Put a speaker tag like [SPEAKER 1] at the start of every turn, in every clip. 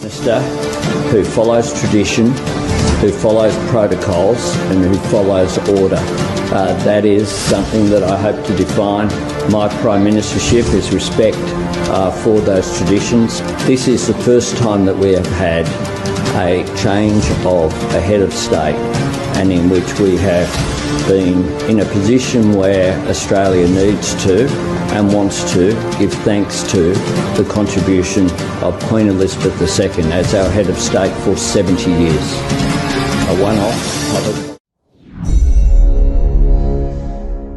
[SPEAKER 1] Minister who follows tradition, who follows protocols and who follows order. That is something that I hope to define my Prime Ministership is respect for those traditions. This is the first time that we have had a change of a head of state and in which we have been in a position where Australia needs to and wants to give thanks to the contribution of Queen Elizabeth II as our head of state for 70 years. A one-off.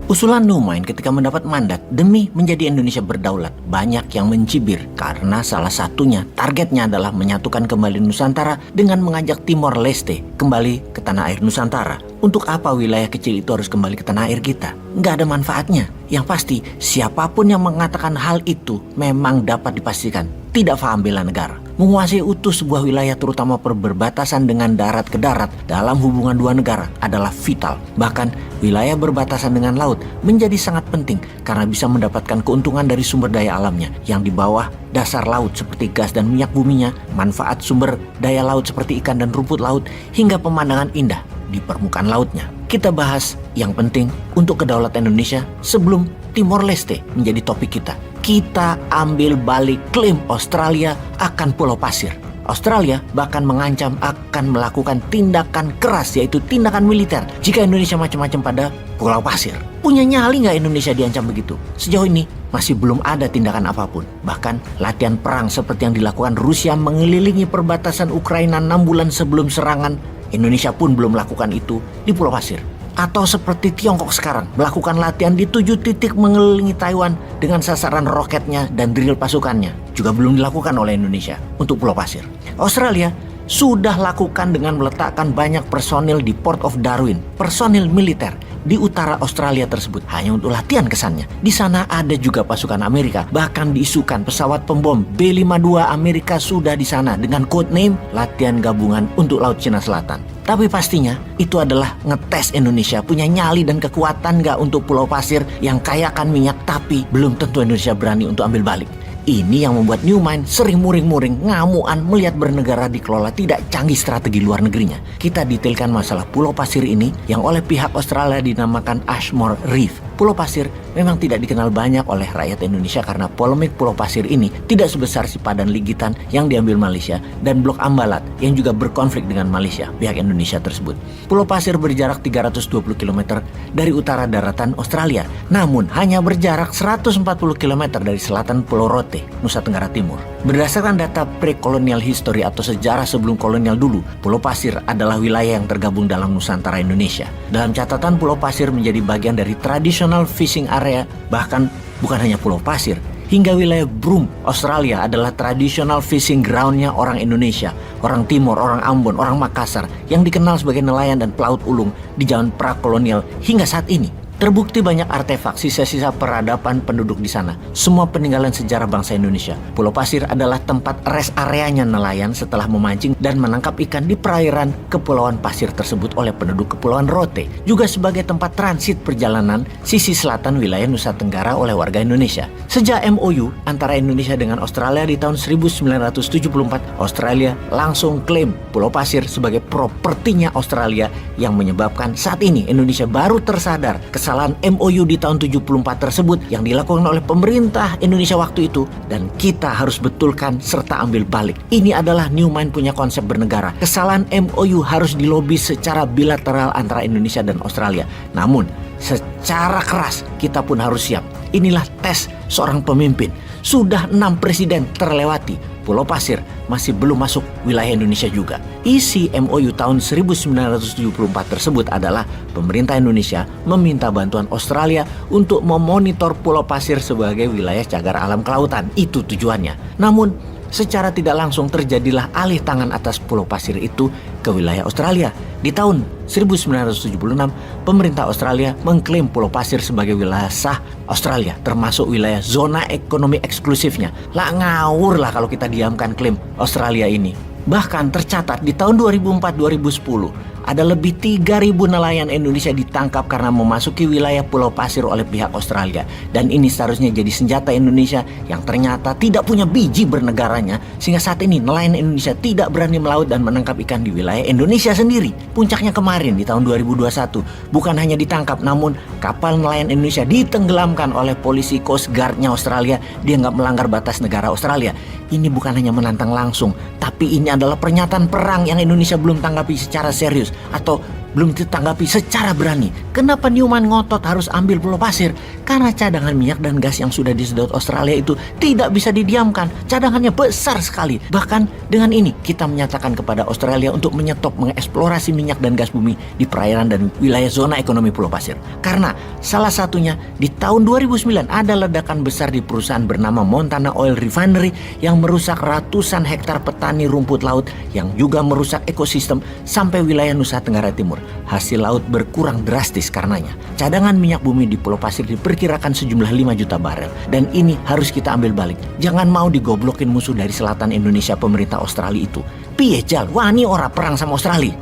[SPEAKER 2] Usulan Numain ketika mendapat mandat demi menjadi Indonesia berdaulat banyak yang mencibir karena salah satunya targetnya adalah menyatukan kembali Nusantara dengan mengajak Timor Leste kembali ke tanah air Nusantara. Untuk apa wilayah kecil itu harus kembali ke tanah air kita? Nggak ada manfaatnya. Yang pasti siapapun yang mengatakan hal itu memang dapat dipastikan tidak paham bela negara. Menguasai utuh sebuah wilayah terutama berbatasan dengan darat ke darat dalam hubungan dua negara adalah vital. Bahkan wilayah berbatasan dengan laut menjadi sangat penting karena bisa mendapatkan keuntungan dari sumber daya alamnya yang di bawah dasar laut seperti gas dan minyak buminya, manfaat sumber daya laut seperti ikan dan rumput laut, hingga pemandangan indah di permukaan lautnya. Kita bahas yang penting untuk kedaulatan Indonesia sebelum Timor Leste menjadi topik kita. Kita ambil balik klaim Australia akan Pulau Pasir. Australia bahkan mengancam akan melakukan tindakan keras, yaitu tindakan militer jika Indonesia macam-macam pada Pulau Pasir. Punya nyali nggak Indonesia diancam begitu? Sejauh ini masih belum ada tindakan apapun. Bahkan latihan perang seperti yang dilakukan Rusia mengelilingi perbatasan Ukraina 6 bulan sebelum serangan, Indonesia pun belum melakukan itu di Pulau Pasir. Atau seperti Tiongkok sekarang melakukan latihan di 7 titik mengelilingi Taiwan dengan sasaran roketnya dan drill pasukannya, juga belum dilakukan oleh Indonesia untuk Pulau Pasir. Australia sudah lakukan dengan meletakkan banyak personil di Port of Darwin, personil militer di utara Australia tersebut hanya untuk latihan kesannya. Di sana ada juga pasukan Amerika, bahkan diisukan pesawat pembom B-52 Amerika sudah di sana dengan code name latihan gabungan untuk Laut Cina Selatan. Tapi pastinya itu adalah ngetes Indonesia punya nyali dan kekuatan nggak untuk Pulau Pasir yang kaya akan minyak, tapi belum tentu Indonesia berani untuk ambil balik. Ini yang membuat Numain sering muring-muring, ngamuan melihat bernegara dikelola tidak canggih strategi luar negerinya. Kita detailkan masalah Pulau Pasir ini yang oleh pihak Australia dinamakan Ashmore Reef. Pulau Pasir memang tidak dikenal banyak oleh rakyat Indonesia karena polemik Pulau Pasir ini tidak sebesar Sipadan Ligitan yang diambil Malaysia dan Blok Ambalat yang juga berkonflik dengan Malaysia, pihak Indonesia tersebut. Pulau Pasir berjarak 320 km dari utara daratan Australia, namun hanya berjarak 140 km dari selatan Pulau Rote, Nusa Tenggara Timur. Berdasarkan data pre-colonial history atau sejarah sebelum kolonial dulu, Pulau Pasir adalah wilayah yang tergabung dalam Nusantara Indonesia. Dalam catatan, Pulau Pasir menjadi bagian dari traditional fishing area, bahkan bukan hanya Pulau Pasir, hingga wilayah Broome, Australia adalah traditional fishing groundnya orang Indonesia, orang Timur, orang Ambon, orang Makassar yang dikenal sebagai nelayan dan pelaut ulung di zaman prakolonial hingga saat ini. Terbukti banyak artefak sisa-sisa peradaban penduduk di sana. Semua peninggalan sejarah bangsa Indonesia. Pulau Pasir adalah tempat rest areanya nelayan setelah memancing dan menangkap ikan di perairan Kepulauan Pasir tersebut oleh penduduk Kepulauan Rote. Juga sebagai tempat transit perjalanan sisi selatan wilayah Nusa Tenggara oleh warga Indonesia. Sejak MOU antara Indonesia dengan Australia di tahun 1974, Australia langsung klaim Pulau Pasir sebagai propertinya Australia yang menyebabkan saat ini Indonesia baru tersadar kesalahan MOU di tahun 74 tersebut yang dilakukan oleh pemerintah Indonesia waktu itu, dan kita harus betulkan serta ambil balik. Ini adalah Numain punya konsep bernegara. Kesalahan MOU harus dilobi secara bilateral antara Indonesia dan Australia. Namun secara keras kita pun harus siap. Inilah tes seorang pemimpin. Sudah 6 presiden terlewati, Pulau Pasir masih belum masuk wilayah Indonesia juga. Isi MOU tahun 1974 tersebut adalah pemerintah Indonesia meminta bantuan Australia untuk memonitor Pulau Pasir sebagai wilayah cagar alam kelautan. Itu tujuannya. Namun secara tidak langsung terjadilah alih tangan atas Pulau Pasir itu ke wilayah Australia. Di tahun 1976, pemerintah Australia mengklaim Pulau Pasir sebagai wilayah sah Australia, termasuk wilayah zona ekonomi eksklusifnya. Lah ngawur lah kalau kita diamkan klaim Australia ini. Bahkan tercatat di tahun 2004-2010 ada lebih 3.000 nelayan Indonesia ditangkap karena memasuki wilayah Pulau Pasir oleh pihak Australia. Dan ini seharusnya jadi senjata Indonesia yang ternyata tidak punya biji bernegaranya, sehingga saat ini nelayan Indonesia tidak berani melaut dan menangkap ikan di wilayah Indonesia sendiri. Puncaknya kemarin di tahun 2021, bukan hanya ditangkap, namun kapal nelayan Indonesia ditenggelamkan oleh polisi Coast Guard-nya Australia. Dia nggak melanggar batas negara Australia. Ini bukan hanya menantang langsung, tapi ini adalah pernyataan perang yang Indonesia belum tanggapi secara serius atau belum ditanggapi secara berani. Kenapa Newman ngotot harus ambil Pulau Pasir? Karena cadangan minyak dan gas yang sudah disedot Australia itu tidak bisa didiamkan. Cadangannya besar sekali. Bahkan dengan ini kita menyatakan kepada Australia untuk menyetop mengeksplorasi minyak dan gas bumi di perairan dan wilayah zona ekonomi Pulau Pasir. Karena salah satunya di tahun 2009 ada ledakan besar di perusahaan bernama Montana Oil Refinery yang merusak ratusan hektar petani rumput laut yang juga merusak ekosistem sampai wilayah Nusa Tenggara Timur. Hasil laut berkurang drastis karenanya. Cadangan minyak bumi di Pulau Pasir diperkirakan sejumlah 5 juta barel. Dan ini harus kita ambil balik. Jangan mau digoblokin musuh dari selatan Indonesia pemerintah Australia itu. Piye jal, wani ora perang sama Australia.